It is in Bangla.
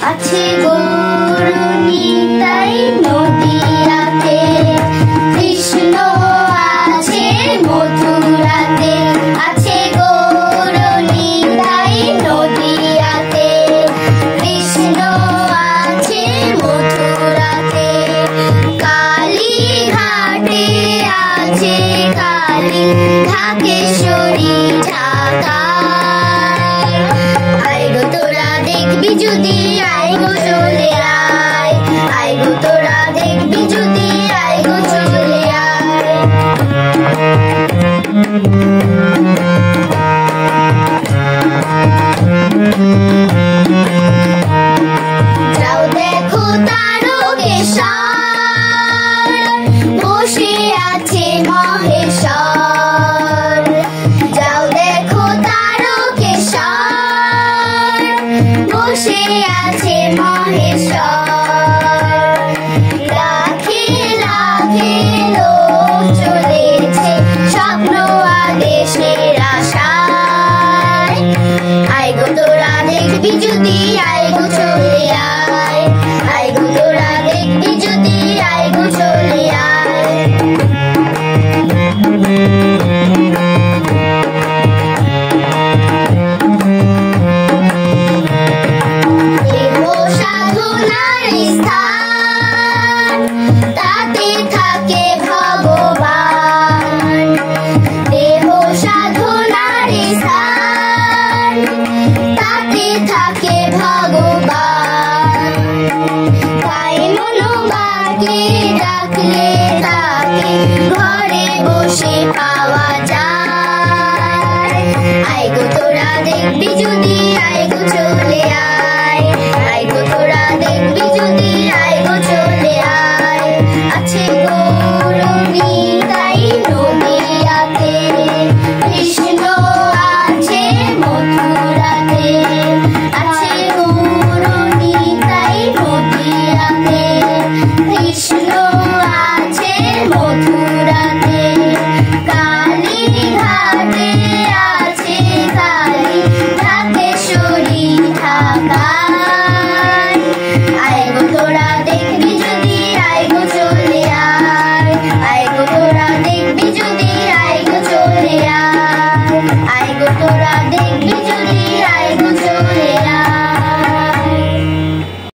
আছে গৌরনীতাই নদিয়াতে, কৃষ্ণ আছে মথুরাতে। আছে গৌরনীতাই নদিয়াতে, কৃষ্ণ আছে মথুরাতে। কালীঘাটে আছে কালী ঢাকেশ্বরী ঢাকা। আয় গো তোরা দেখবি যদি, আয় গো চলে আয়। আয় গো তোরা দেখবি যদি, আয় গো চলে আয়। যাও দেখো তারকেশ্বর, বসে আছে মহেশ্বর। যাও দেখো তারকেশ্বর, বসে আছে মহেশ্বর। লাখে লাখে লোক চলেছে স্বপ্ন আদেশের আশায়। আয় গো তোরা দেখবি যদি, আয় গো চলে আয়। আয় গো তোরা দেখবি যদি, আয় গো চলে আয়। দেহ সাধনার স্থান, তাতে থাকে ভগবান। দেহ সাধনার স্থান, তাতে থাকে ভগবান। তাই মনোবাকে ডাকলে তাকে ঘরে বসে পাওয়া যায়। আয় গো তোরা দেখবি যদি, আয় গো চলে আয়। আয় গো তোরা দেখবি যদি, আয় গো চলে আয়। আছে গৌরনীতাই নদিয়াতে, কৃষ্ণ আছে মথুরাতে। আছে গৌরনীতাই নদিয়াতে, কৃষ্ণ আছে মথুরাতে।